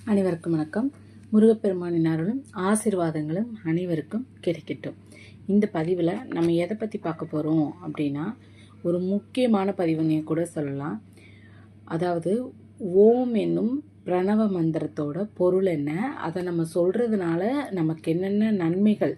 அனைவருக்கும் வணக்கம். முருகப்பெருமானின் அருளும் ஆசீர்வாதங்களும் அனைவருக்கும் கிடைக்கட்டும். இந்த பதிவில் நம்ம எதை பற்றி பார்க்க போகிறோம் அப்படின்னா, ஒரு முக்கியமான பதிவுன்னே கூட சொல்லலாம். அதாவது ஓம் என்னும் பிரணவ மந்திரத்தோட பொருள் என்ன, அதை நம்ம சொல்கிறதுனால நமக்கு என்னென்ன நன்மைகள்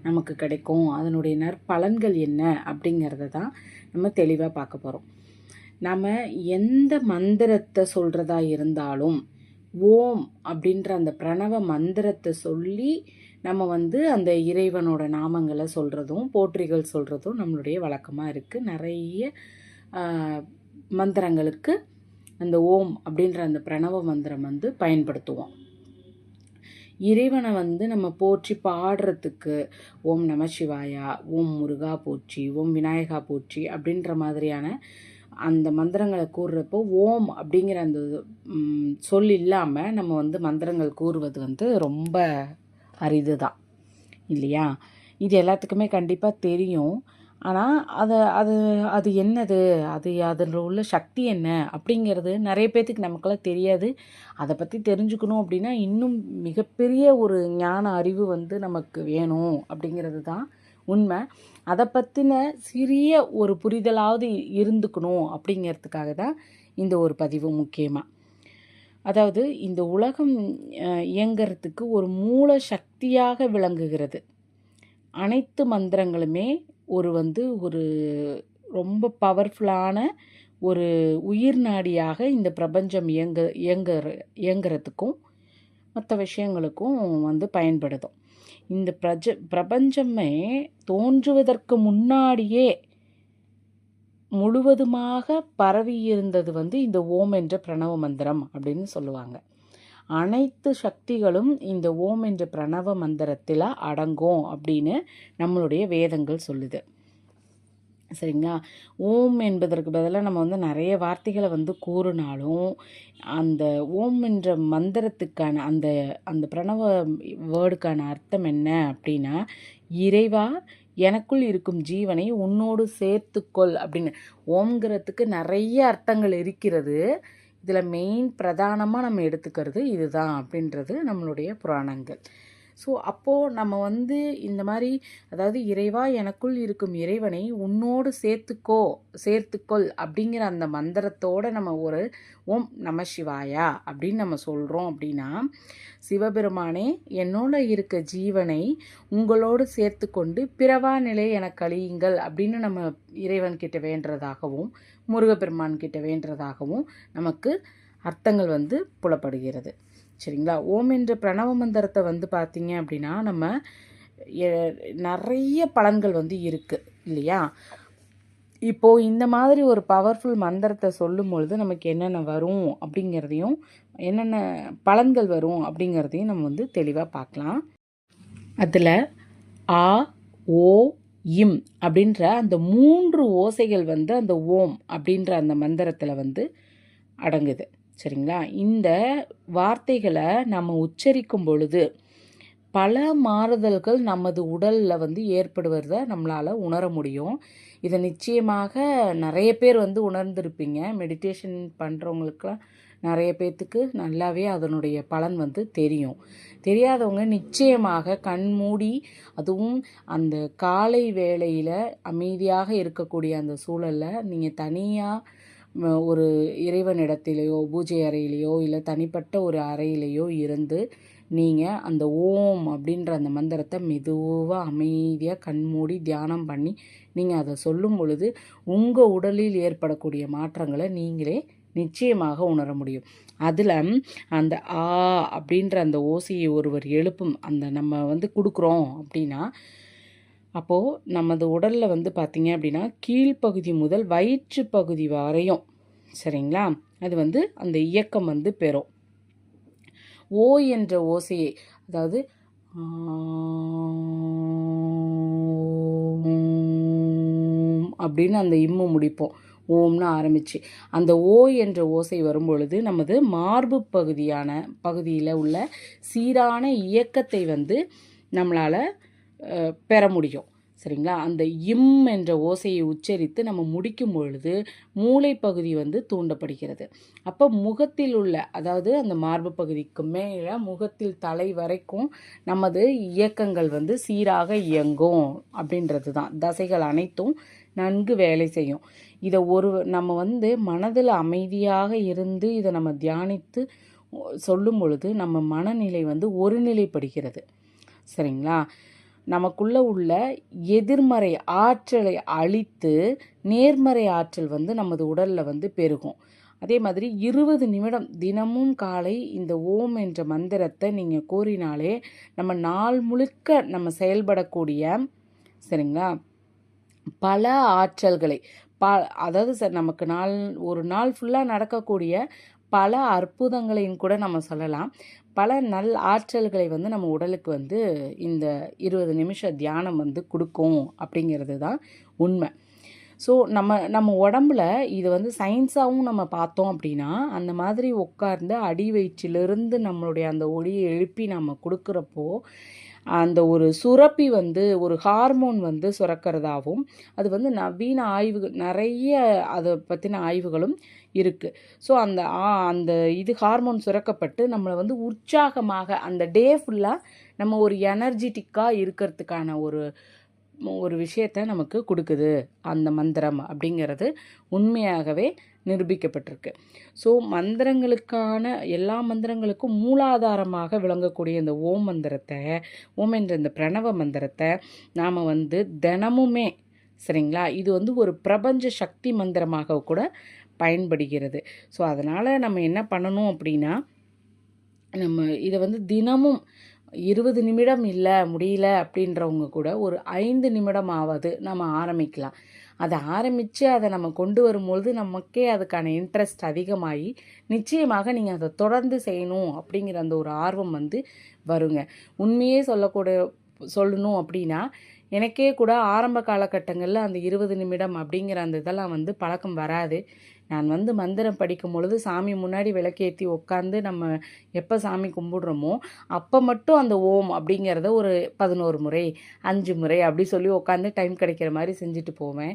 நமக்கு கிடைக்கும், அதனுடைய நற்பலன்கள் என்ன அப்படிங்கிறத தான் நம்ம தெளிவாக பார்க்க போகிறோம். நம்ம எந்த மந்திரத்தை சொல்கிறதா இருந்தாலும் ஓம் அப்படின்ற அந்த பிரணவ மந்திரத்தை சொல்லி நம்ம அந்த இறைவனோட நாமங்களை சொல்கிறதும் போற்றிகள் சொல்கிறதும் நம்மளுடைய வழக்கமாக இருக்குது. நிறைய மந்திரங்களுக்கு அந்த ஓம் அப்படின்ற அந்த பிரணவ மந்திரம் பயன்படுத்துவோம். இறைவனை நம்ம போற்றி பாடுறதுக்கு ஓம் நம சிவாயா, ஓம் முருகா போற்றி, ஓம் விநாயகா போற்றி அப்படின்ற மாதிரியான அந்த மந்திரங்களை கூறுறப்போ ஓம் அப்படிங்கிற அந்த சொல் இல்லாமல் நம்ம மந்திரங்கள் கூறுவது ரொம்ப அரிது தான் இல்லையா? இது எல்லாத்துக்குமே கண்டிப்பாக தெரியும். ஆனால் அது என்னது, அதில் உள்ள சக்தி என்ன அப்படிங்கிறது நிறைய பேர்த்துக்கு நமக்கெல்லாம் தெரியாது. அதை பற்றி தெரிஞ்சுக்கணும் அப்படின்னா இன்னும் மிகப்பெரிய ஒரு ஞான அறிவு நமக்கு வேணும் அப்படிங்கிறது தான் உண்மை. அதை பற்றின சிறிய ஒரு புரிதலாவது இருந்துக்கணும் அப்படிங்கிறதுக்காக தான் இந்த ஒரு பதிவு முக்கியமாக. அதாவது இந்த உலகம் இயங்கிறதுக்கு ஒரு மூல சக்தியாக விளங்குகிறது. அனைத்து மந்திரங்களுமே ஒரு ஒரு ரொம்ப பவர்ஃபுல்லான ஒரு உயிர் நாடியாக இந்த பிரபஞ்சம் இயங்குறதுக்கும் மற்ற விஷயங்களுக்கும் பயன்படுதும். இந்த பிரபஞ்சமே தோன்றுவதற்கு முன்னாடியே முழுவதுமாக பரவி இருந்தது இந்த ஓம் என்ற பிரணவ மந்திரம் அப்படின்னு சொல்லுவாங்க. அனைத்து சக்திகளும் இந்த ஓம் என்ற பிரணவ மந்திரத்தில் அடங்கும் அப்படின்னு நம்மளுடைய வேதங்கள் சொல்லுது. சரிங்களா? ஓம் என்பதற்கு பதிலாக நம்ம நிறைய வார்த்தைகளை கூறினாலும் அந்த ஓம் என்ற மந்திரத்துக்கான அந்த அந்த பிரணவ வேர்டுக்கான அர்த்தம் என்ன அப்படின்னா, இறைவா எனக்குள் இருக்கும் ஜீவனை உன்னோடு சேர்த்துக்கொள் அப்படின்னு. ஓம்ங்கிறதுக்கு நிறைய அர்த்தங்கள் இருக்கிறது. இதில் மெயின் பிரதானமாக நம்ம எடுத்துக்கிறது இதுதான் அப்படின்றது நம்மளுடைய புராணங்கள். ஸோ அப்போது நம்ம இந்த மாதிரி, அதாவது இறைவா எனக்குள் இருக்கும் இறைவனை உன்னோடு சேர்த்துக்கொள் அப்படிங்கிற அந்த மந்திரத்தோடு நம்ம ஒரு ஓம் நம சிவாயா அப்படின்னு நம்ம சொல்கிறோம் அப்படின்னா, சிவபெருமானே என்னோட இருக்க ஜீவனை உங்களோடு சேர்த்து கொண்டு பிறவா நிலை எனக்கு அழியுங்கள் அப்படின்னு நம்ம இறைவன்கிட்ட வேண்டுறதாகவும் முருகப்பெருமான் கிட்ட வேண்டுறதாகவும் நமக்கு அர்த்தங்கள் புலப்படுகிறது. சரிங்களா? ஓம் என்ற பிரணவ மந்திரத்தை பார்த்தீங்க அப்படின்னா நம்ம நிறைய பலன்கள் இருக்குது இல்லையா? இப்போது இந்த மாதிரி ஒரு பவர்ஃபுல் மந்திரத்தை சொல்லும் பொழுது நமக்கு என்னென்ன வரும் அப்படிங்கிறதையும், என்னென்ன பலன்கள் வரும் அப்படிங்கிறதையும் நம்ம தெளிவாக பார்க்கலாம். அதில் ஆ, ஓ, இம் அப்படின்ற அந்த 3 ஓசைகள் அந்த ஓம் அப்படின்ற அந்த மந்திரத்தில் அடங்குது. சரிங்களா? இந்த வார்த்தைகளை நம்ம உச்சரிக்கும் பொழுது பல மாறுதல்கள் நமது உடலில் ஏற்படுவதை நம்மளால் உணர முடியும். இதை நிச்சயமாக நிறைய பேர் உணர்ந்திருப்பீங்க. மெடிடேஷன் பண்ணுறவங்களுக்குலாம் நிறைய பேர்த்துக்கு நல்லாவே அதனுடைய பலன் தெரியும். தெரியாதவங்க நிச்சயமாக கண் மூடி, அதுவும் அந்த காலை வேளையில் அமைதியாக இருக்கக்கூடிய அந்த சூழலில் நீங்கள் தனியாக ஒரு இறைவனிடத்திலேயோ பூஜை அறையிலையோ இல்லை தனிப்பட்ட ஒரு அறையிலையோ இருந்து நீங்கள் அந்த ஓம் அப்படின்ற அந்த மந்திரத்தை மெதுவாக அமைதியாக கண்மூடி தியானம் பண்ணி நீங்கள் அதை சொல்லும் பொழுது உங்கள் உடலில் ஏற்படக்கூடிய மாற்றங்களை நீங்களே நிச்சயமாக உணர முடியும். அதில் அந்த ஆ அப்படின்ற அந்த ஓசையை ஒருவர் எழுப்பும் அந்த நம்ம கொடுக்குறோம் அப்படின்னா, அப்போது நமது உடலில் பார்த்திங்க அப்படின்னா கீழ்ப்பகுதி முதல் வயிற்று பகுதி வரையும், சரிங்களா, அது அந்த இயக்கம் பெறும். ஓ என்ற ஓசையை, அதாவது அப்படின்னு அந்த இம்மு முடிப்போம். ஓம்னு ஆரம்பித்து அந்த ஓ என்ற ஓசை வரும்பொழுது நமது மார்பு பகுதியில் உள்ள சீரான இயக்கத்தை நம்மளால் பெற முடியும். சரிங்களா? அந்த இம் என்ற ஓசையை உச்சரித்து நம்ம முடிக்கும் பொழுது மூளை பகுதி வந்து தூண்டப்படுகிறது. அப்போ முகத்தில் உள்ள, அதாவது அந்த மார்பு பகுதிக்கு மேலே முகத்தில் தலை வரைக்கும் நமது இயக்கங்கள் வந்து சீராக இயங்கும் அப்படின்றது தான். தசைகள் அனைத்தும் நன்கு வேலை செய்யும். இதை நம்ம வந்து மனதில் அமைதியாக இருந்து இதை நம்ம தியானித்து சொல்லும் பொழுது நம்ம மனநிலை வந்து ஒருநிலைப்படுகிறது. சரிங்களா? நமக்குள்ள உள்ள எதிர்மறை ஆற்றலை அழித்து நேர்மறை ஆற்றல் வந்து நமது உடலில் வந்து பெருகும். அதே மாதிரி 20 நிமிடம் தினமும் காலை இந்த ஓம் என்ற மந்திரத்தை நீங்கள் கூறினாலே நம்ம நாள் முழுக்க நம்ம செயல்படக்கூடிய, சரிங்களா, பல ஆற்றல்களை அதாவது நமக்கு ஒரு நாள் ஃபுல்லாக நடக்கக்கூடிய பல அற்புதங்களையும் கூட நம்ம சொல்லலாம். பல ஆற்றல்களை வந்து நம்ம உடலுக்கு வந்து இந்த 20 நிமிஷ தியானம் வந்து கொடுக்கும் அப்படிங்கிறது தான் உண்மை. ஸோ நம்ம உடம்புல இது வந்து சயின்ஸாகவும் நம்ம பார்த்தோம் அப்படின்னா, அந்த மாதிரி உட்கார்ந்து அடி வயிற்றிலிருந்து நம்மளுடைய அந்த ஒளியை எழுப்பி நம்ம கொடுக்குறப்போ அந்த ஒரு சுரப்பி வந்து ஒரு ஹார்மோன் வந்து சுரக்கிறதாகவும், அது வந்து நவீன ஆய்வுகள் நிறைய அதை பற்றின ஆய்வுகளும் இருக்குது. ஸோ அந்த இது ஹார்மோன் சுரக்கப்பட்டு நம்மளை வந்து உற்சாகமாக அந்த டே ஃபுல்லாக நம்ம ஒரு எனர்ஜிட்டிக்காக இருக்கிறதுக்கான ஒரு விஷயத்தை நமக்கு கொடுக்குது அந்த மந்திரம் அப்படிங்கிறது உண்மையாகவே நிரூபிக்கப்பட்டிருக்கு. ஸோ எல்லா மந்திரங்களுக்கும் மூலாதாரமாக விளங்கக்கூடிய இந்த ஓம் மந்திரத்தை, ஓம் என்ற இந்த பிரணவ மந்திரத்தை நாம் வந்து தினமுமே, சரிங்களா, இது வந்து ஒரு பிரபஞ்ச சக்தி மந்திரமாக கூட பயன்படுகிறது. ஸோ அதனால் நம்ம என்ன பண்ணணும் அப்படின்னா, நம்ம இதை வந்து தினமும் 20 நிமிடம் முடியல அப்படின்றவங்க கூட ஒரு 5 நிமிடமாவது நம்ம ஆரம்பிக்கலாம். அதை ஆரம்பித்து அதை நம்ம கொண்டு வரும்பொழுது நமக்கே அதுக்கான இன்ட்ரெஸ்ட் அதிகமாகி நிச்சயமாக நீங்கள் அதை தொடர்ந்து செய்யணும் அப்படிங்கிற அந்த ஒரு ஆர்வம் வந்து வருங்க. உண்மையே சொல்லணும் அப்படின்னா, எனக்கே கூட ஆரம்ப காலகட்டங்களில் அந்த 20 நிமிடம் அப்படிங்கிற அந்த இதெல்லாம் வந்து பழக்கம் வராது. நான் வந்து மந்திரம் படிக்கும் பொழுது சாமி முன்னாடி விளக்கேற்றி உட்காந்து நம்ம எப்போ சாமி கும்பிடுறோமோ அப்போ மட்டும் அந்த ஓம் அப்படிங்கிறத ஒரு 11 முறை 5 முறை அப்படி சொல்லி உட்காந்து டைம் கிடைக்கிற மாதிரி செஞ்சுட்டு போவேன்.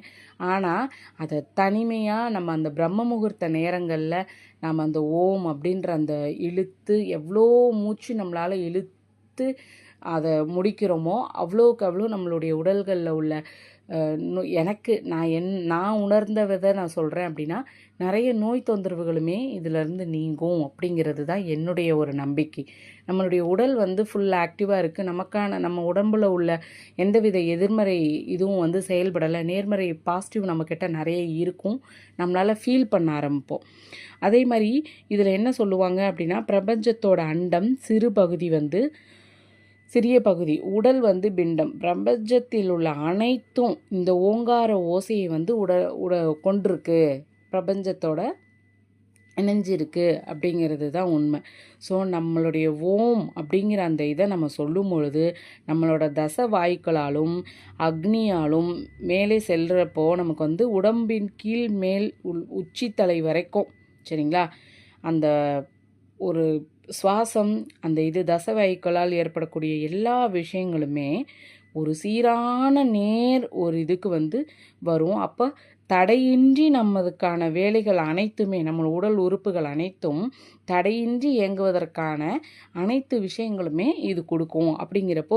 ஆனால் அதை தனிமையாக நம்ம அந்த பிரம்ம முகூர்த்த நேரங்களில் நம்ம அந்த ஓம் அப்படின்ற அந்த இழுத்து எவ்வளோ மூச்சு நம்மளால் இழுத்து அதை முடிக்கிறோமோ அவ்வளோக்கு அவ்வளோ நம்மளுடைய உடல்களில் உள்ள நான் உணர்ந்த விதை நான் சொல்கிறேன் அப்படின்னா, நிறைய நோய் தொந்தரவுகளுமே இதிலேருந்து நீங்கும் அப்படிங்கிறது தான் என்னுடைய ஒரு நம்பிக்கை. நம்மளுடைய உடல் வந்து ஃபுல் ஆக்டிவாக இருக்குது. நம்ம உடம்பில் உள்ள எந்தவித எதிர்மறை இதுவும் வந்து செயல்படலை. நேர்மறை பாசிட்டிவ் நம்மக்கிட்ட நிறைய இருக்கும். நம்மளால் ஃபீல் பண்ண ஆரம்பிப்போம். அதே மாதிரி இதில் என்ன சொல்லுவாங்க அப்படின்னா, பிரபஞ்சத்தோட அண்டம் சிறிய பகுதி, உடல் வந்து பிண்டம். பிரபஞ்சத்தில் உள்ள அனைத்தும் இந்த ஓங்கார ஓசையை வந்து கொண்டிருக்கு, பிரபஞ்சத்தோட இணைஞ்சிருக்கு அப்படிங்கிறது தான் உண்மை. ஸோ நம்மளுடைய ஓம் அப்படிங்கிற அந்த இதை நம்ம சொல்லும் பொழுது நம்மளோட வாயுக்களாலும் அக்னியாலும் மேலே செல்கிறப்போ நமக்கு வந்து உடம்பின் கீழ் மேல் உச்சித்தலை வரைக்கும், சரிங்களா, அந்த ஒரு சுவாசம், அந்த தசவாயுக்களால் ஏற்படக்கூடிய எல்லா விஷயங்களுமே ஒரு சீரான ஒரு இதுக்கு வந்து வரும். அப்போ தடையின்றி நமதுக்கான வேலைகள் அனைத்துமே, நம்ம உடல் உறுப்புகள் அனைத்தும் தடையின்றி இயங்குவதற்கான அனைத்து விஷயங்களுமே இது கொடுக்கும். அப்படிங்கிறப்போ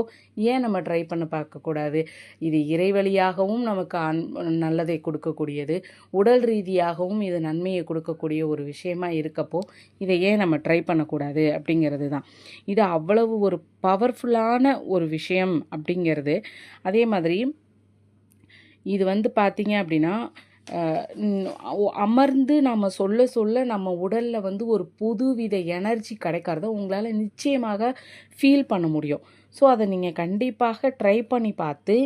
ஏன் நம்ம ட்ரை பண்ண பார்க்கக்கூடாது? இது இறைவழியாகவும் நமக்கு நல்லதை கொடுக்கக்கூடியது, உடல் ரீதியாகவும் இது நன்மையை கொடுக்கக்கூடிய ஒரு விஷயமா இருக்கப்போ இதை ஏன் நம்ம ட்ரை பண்ணக்கூடாது அப்படிங்கிறது தான். இது அவ்வளவு ஒரு பவர்ஃபுல்லான ஒரு விஷயம் அப்படிங்கிறது. அதே மாதிரி இது வந்து பார்த்திங்க அப்படின்னா, அமர்ந்து நம்ம சொல்ல நம்ம உடலில் வந்து ஒரு புதுவித எனர்ஜி கிடைக்கிறத உங்களால் நிச்சயமாக ஃபீல் பண்ண முடியும். ஸோ அதை நீங்கள் கண்டிப்பாக ட்ரை பண்ணி பார்த்து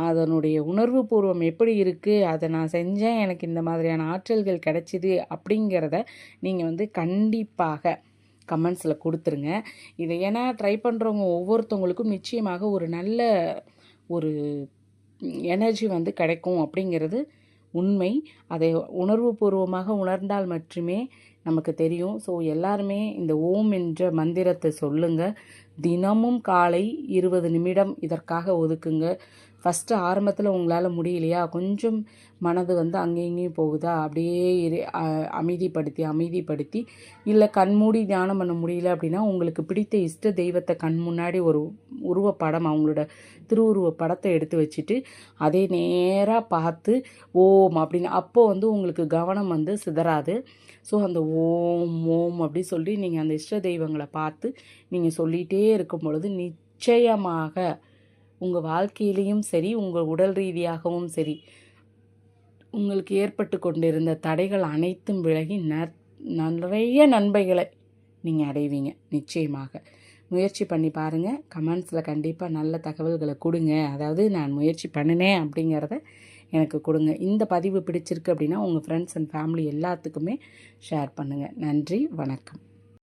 அதனுடைய உணர்வு பூர்வம் எப்படி இருக்குது, அதை நான் செஞ்சேன், எனக்கு இந்த மாதிரியான ஆற்றல்கள் கிடைச்சிது அப்படிங்கிறத நீங்கள் வந்து கண்டிப்பாக கமெண்ட்ஸில் கொடுத்துருங்க. இதை ஏன்னா ட்ரை பண்ணுறவங்க ஒவ்வொருத்தவங்களுக்கும் நிச்சயமாக ஒரு நல்ல ஒரு எனர்ஜி வந்து கிடைக்கும் அப்படிங்கிறது உண்மை. அதை உணர்வுபூர்வமாக உணர்ந்தால் மட்டுமே நமக்கு தெரியும். ஸோ எல்லாருமே இந்த ஓம் என்ற மந்திரத்தை சொல்லுங்கள். தினமும் காலை 20 நிமிடம் இதற்காக ஒதுக்குங்க. ஃபஸ்ட்டு ஆரம்பத்தில் உங்களால் முடியலையா, கொஞ்சம் மனது வந்து அங்கேயும் இங்கேயும் போகுதா, அப்படியே அமைதிப்படுத்தி இல்லை கண்மூடி தியானம் பண்ண முடியல அப்படின்னா, உங்களுக்கு பிடித்த இஷ்ட தெய்வத்தை கண் முன்னாடி ஒரு உருவப்படம், அவங்களோட திருவுருவ படத்தை எடுத்து வச்சுட்டு அதே நேராக பார்த்து ஓம் அப்படின்னு, அப்போது வந்து உங்களுக்கு கவனம் வந்து சிதறாது. ஸோ அந்த ஓம் ஓம் அப்படி சொல்லி நீங்கள் அந்த இஷ்ட தெய்வங்களை பார்த்து நீங்கள் சொல்லிகிட்டே இருக்கும் பொழுது நிச்சயமாக உங்கள் வாழ்க்கையிலையும் சரி, உங்கள் உடல் ரீதியாகவும் சரி, உங்களுக்கு ஏற்பட்டு கொண்டிருந்த தடைகள் அனைத்தும் விலகி நிறைய நன்மைகளை நீங்கள் அடைவீங்க. நிச்சயமாக முயற்சி பண்ணி பாருங்கள். கமெண்ட்ஸில் கண்டிப்பாக நல்ல தகவல்களை கொடுங்க. அதாவது நான் முயற்சி பண்ணினேன் அப்படிங்கிறத எனக்கு கொடுங்க. இந்த பதிவு பிடிச்சிருக்கு அப்படின்னா உங்கள் ஃப்ரெண்ட்ஸ் அண்ட் ஃபேமிலி எல்லாத்துக்குமே ஷேர் பண்ணுங்கள். நன்றி, வணக்கம்.